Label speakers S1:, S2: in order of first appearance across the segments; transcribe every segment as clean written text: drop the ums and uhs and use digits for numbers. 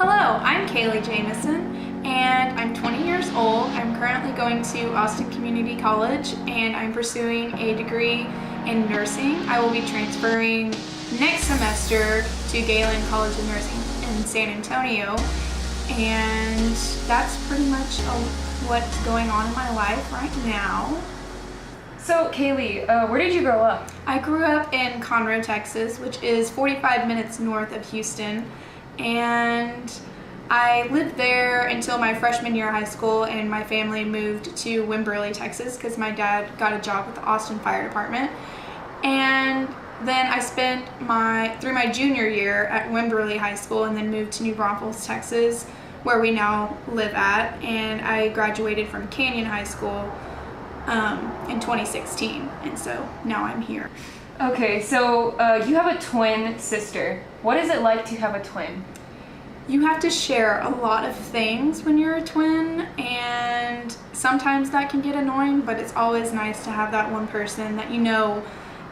S1: Hello, I'm Kaylee Jamison and I'm 20 years old. I'm currently going to Austin Community College and I'm pursuing a degree in nursing. I will be transferring next semester to Galen College of Nursing in San Antonio, and that's pretty much what's going on in my life right now.
S2: So Kaylee, where did you grow up?
S1: I grew up in Conroe, Texas, which is 45 minutes north of Houston, and I lived there until my freshman year of high school, and my family moved to Wimberley, Texas, because my dad got a job with the Austin Fire Department. And then I spent through my junior year at Wimberley High School, and then moved to New Braunfels, Texas, where we now live at, and I graduated from Canyon High School in 2016, and so now I'm here.
S2: Okay, so you have a twin sister. What is it like to have a twin?
S1: You have to share a lot of things when you're a twin, and sometimes that can get annoying, but it's always nice to have that one person that you know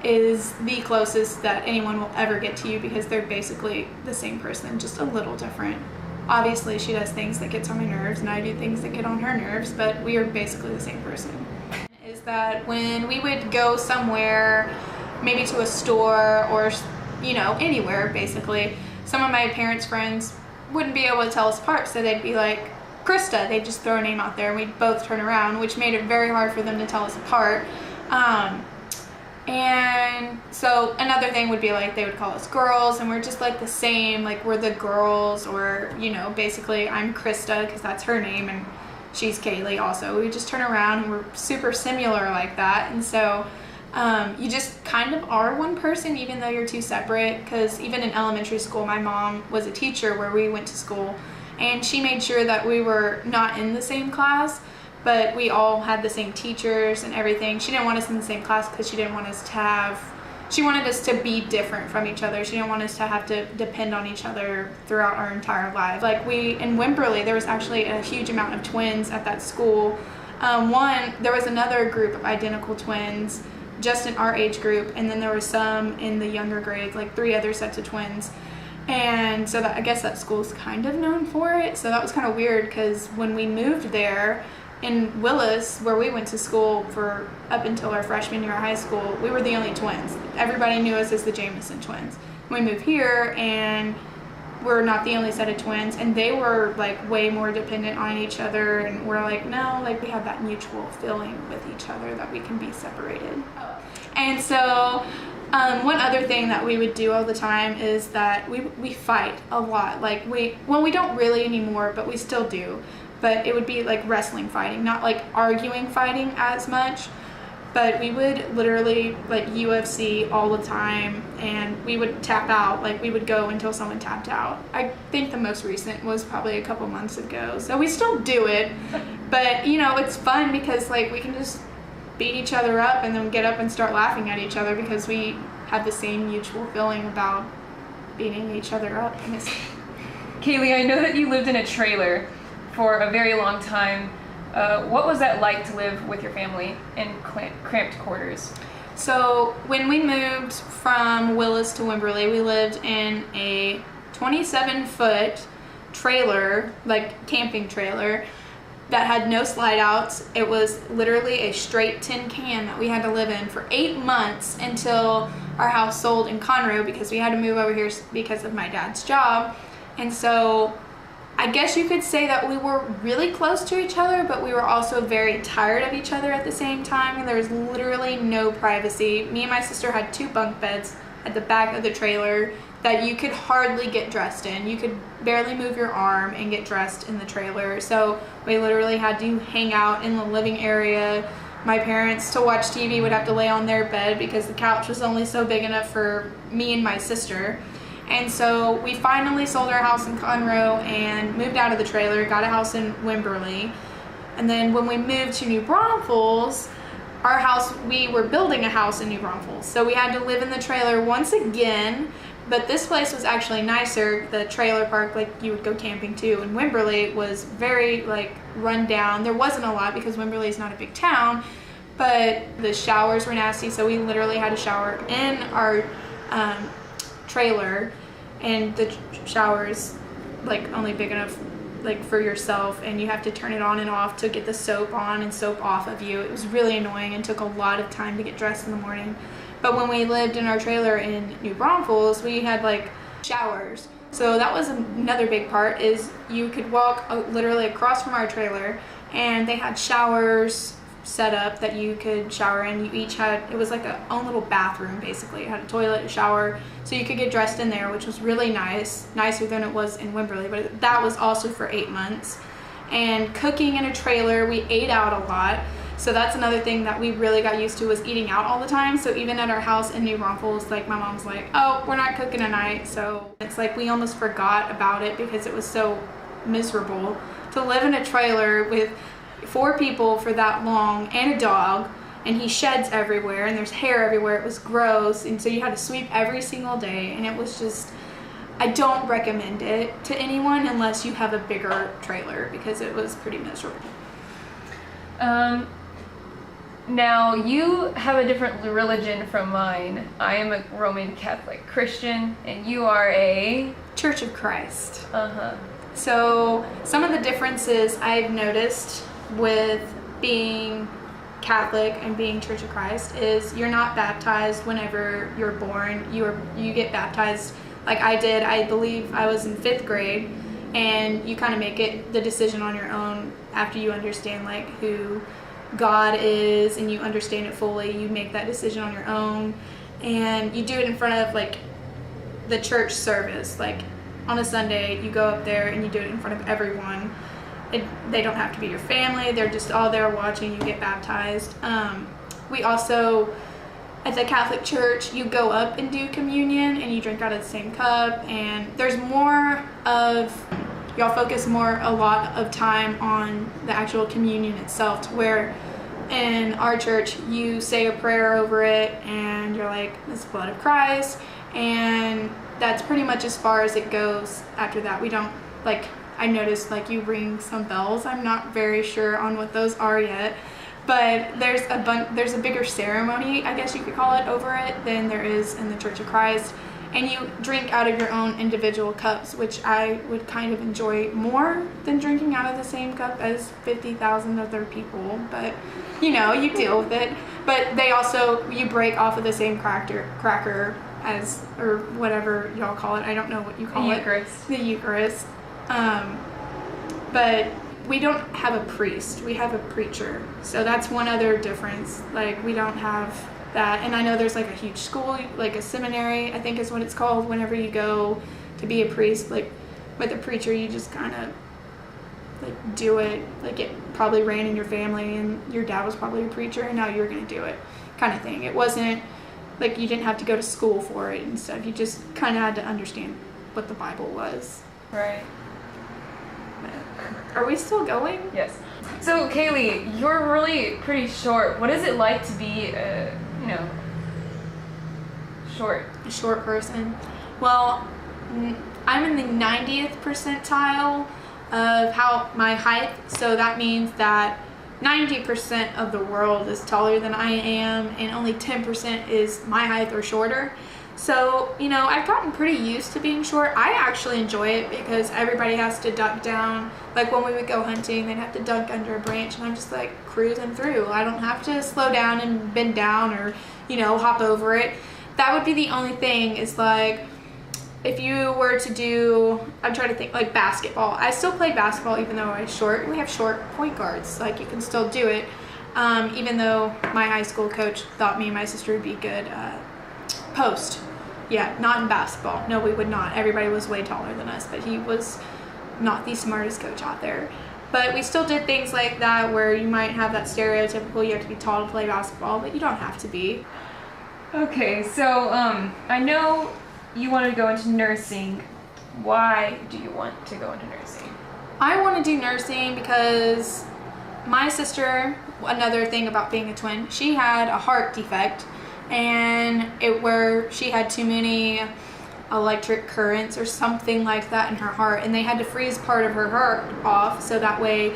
S1: is the closest that anyone will ever get to you, because they're basically the same person, just a little different. Obviously, she does things that gets on my nerves, and I do things that get on her nerves, but we are basically the same person. Is that when we would go somewhere, maybe to a store or, anywhere basically, some of my parents' friends wouldn't be able to tell us apart, so they'd be like, Krista, they'd just throw a name out there, and we'd both turn around, which made it very hard for them to tell us apart. And so another thing would be like, they would call us girls, and we're just like the same, like we're the girls, or, basically I'm Krista because that's her name, and she's Kaylee also. We just turn around and we're super similar like that. And so you just kind of are one person, even though you're two separate, because even in elementary school, my mom was a teacher where we went to school, and she made sure that we were not in the same class, but we all had the same teachers and everything. She didn't want us in the same class because she wanted us to be different from each other. She didn't want us to have to depend on each other throughout our entire lives. Like in Wimberley, there was actually a huge amount of twins at that school. There was another group of identical twins just in our age group, and then there were some in the younger grades, like 3 other sets of twins. And so I guess that school's kind of known for it. So that was kind of weird, because when we moved there in Willis, where we went to school for up until our freshman year of high school, we were the only twins. Everybody knew us as the Jamison twins. We moved here, and we're not the only set of twins, and they were like way more dependent on each other, and we're like, no, like we have that mutual feeling with each other that we can be separated. And so one other thing that we would do all the time is that we fight a lot. Like we don't really anymore, but we still do. But it would be like wrestling fighting, not like arguing fighting as much, but we would literally like UFC all the time, and we would tap out. Like we would go until someone tapped out. I think the most recent was probably a couple months ago. So we still do it, but it's fun because like we can just beat each other up and then get up and start laughing at each other because we have the same mutual feeling about beating each other up.
S2: Kaylee, I know that you lived in a trailer for a very long time. What was that like to live with your family in cramped quarters?
S1: So when we moved from Willis to Wimberley, we lived in a 27-foot trailer, like camping trailer, that had no slide outs. It was literally a straight tin can that we had to live in for 8 months until our house sold in Conroe, because we had to move over here because of my dad's job. And so I guess you could say that we were really close to each other, but we were also very tired of each other at the same time. And there was literally no privacy. Me and my sister had 2 bunk beds at the back of the trailer that you could hardly get dressed in. You could barely move your arm and get dressed in the trailer. So we literally had to hang out in the living area. My parents, to watch TV, would have to lay on their bed because the couch was only so big enough for me and my sister. And so we finally sold our house in Conroe and moved out of the trailer, got a house in Wimberley. And then when we moved to New Braunfels, we were building a house in New Braunfels. So we had to live in the trailer once again, but this place was actually nicer. The trailer park, like you would go camping to, in Wimberley was very like run down. There wasn't a lot because Wimberley is not a big town, but the showers were nasty. So we literally had a shower in our trailer, and the showers like only big enough like for yourself, and you have to turn it on and off to get the soap on and soap off of you. It was really annoying and took a lot of time to get dressed in the morning. But when we lived in our trailer in New Braunfels, we had like showers. So that was another big part, is you could walk literally across from our trailer, and they had showers set up that you could shower in. You each had, it was like a own little bathroom basically. It had a toilet, a shower, so you could get dressed in there, which was really nice, nicer than it was in Wimberley, but that was also for 8 months. And cooking in a trailer, we ate out a lot. So that's another thing that we really got used to, was eating out all the time. So even at our house in New Braunfels, like my mom's like, oh, we're not cooking tonight. So it's like we almost forgot about it because it was so miserable to live in a trailer with 4 people for that long, and a dog, and he sheds everywhere and there's hair everywhere. It was gross, and so you had to sweep every single day, and it was just, I don't recommend it to anyone unless you have a bigger trailer, because it was pretty miserable.
S2: Now, you have a different religion from mine. I am a Roman Catholic Christian, and you are a...
S1: Church of Christ.
S2: Uh-huh.
S1: So some of the differences I've noticed with being Catholic and being Church of Christ is you're not baptized whenever you're born. You get baptized like I did. I believe I was in 5th grade, and you kind of make it the decision on your own after you understand like who God is and you understand it fully. You make that decision on your own, and you do it in front of like the church service. Like on a Sunday, you go up there and you do it in front of everyone. They don't have to be your family. They're just all there watching you get baptized. We also, at the Catholic Church, you go up and do communion, and you drink out of the same cup. And there's more of, y'all focus a lot of time on the actual communion itself, to where in our church, you say a prayer over it, and you're like, this is the blood of Christ. And that's pretty much as far as it goes after that. We don't, like, I noticed like you ring some bells. I'm not very sure on what those are yet, but there's a bigger ceremony, I guess you could call it, over it than there is in the Church of Christ. And you drink out of your own individual cups, which I would kind of enjoy more than drinking out of the same cup as 50,000 other people. But you know, you deal with it. But they also, you break off of the same cracker as, or whatever y'all call it. I don't know what you call it.
S2: Eucharist.
S1: The Eucharist. But we don't have a priest, we have a preacher. So that's one other difference. Like, we don't have that. And I know there's like a huge school, like a seminary, I think is what it's called, whenever you go to be a priest. Like with a preacher, you just kind of like do it. Like it probably ran in your family, and your dad was probably a preacher, and now you're going to do it, kind of thing. It wasn't like you didn't have to go to school for it and stuff. You just kind of had to understand what the Bible was.
S2: Right.
S1: Are we still going?
S2: Yes. So, Kaylee, you're really pretty short. What is it like to be, short?
S1: A short person? Well, I'm in the 90th percentile of how my height, so that means that 90% of the world is taller than I am, and only 10% is my height or shorter. So, you know, I've gotten pretty used to being short. I actually enjoy it because everybody has to duck down. Like when we would go hunting, they'd have to duck under a branch, and I'm just like cruising through. I don't have to slow down and bend down or, you know, hop over it. That would be the only thing, is like if you were to do, I'm trying to think, like basketball. I still play basketball even though I'm short. We have short point guards. Like you can still do it. Even though my high school coach thought me and my sister would be good post. Yeah, not in basketball. No, we would not. Everybody was way taller than us, but he was not the smartest coach out there. But we still did things like that where you might have that stereotypical, you have to be tall to play basketball, but you don't have to be.
S2: Okay, so I know you want to go into nursing. Why do you want to go into nursing?
S1: I want to do nursing because my sister, another thing about being a twin, she had a heart defect, and where she had too many electric currents or something like that in her heart, and they had to freeze part of her heart off so that way,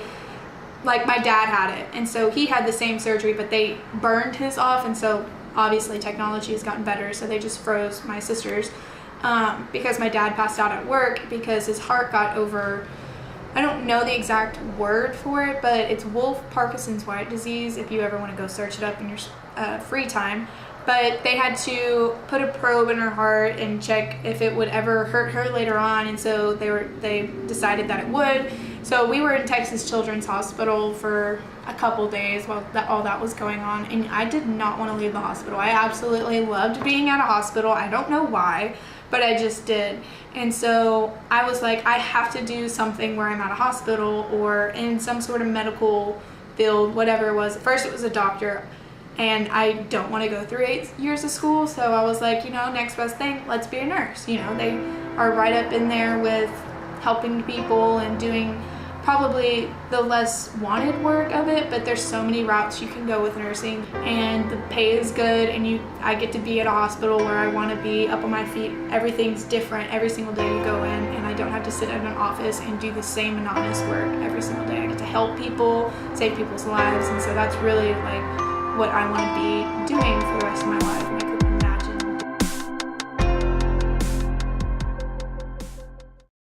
S1: like my dad had it, and so he had the same surgery, but they burned his off, and so obviously technology has gotten better, so they just froze my sister's. because my dad passed out at work because his heart got over, I don't know the exact word for it, but it's Wolff-Parkinson's White disease, if you ever want to go search it up in your free time. But they had to put a probe in her heart and check if it would ever hurt her later on, and so they decided that it would. So we were in Texas Children's Hospital for a couple days while all that was going on, and I did not want to leave the hospital. I absolutely loved being at a hospital. I don't know why, but I just did. And so I was like, I have to do something where I'm at a hospital or in some sort of medical field, whatever it was. At first it was a doctor, and I don't want to go through 8 years of school, so I was like, next best thing, let's be a nurse. They are right up in there with helping people and doing probably the less wanted work of it, but there's so many routes you can go with nursing, and the pay is good, and I get to be at a hospital where I want to be, up on my feet. Everything's different every single day you go in, and I don't have to sit in an office and do the same monotonous work every single day. I get to help people, save people's lives, and so that's really like what I want to be doing for the rest of my life.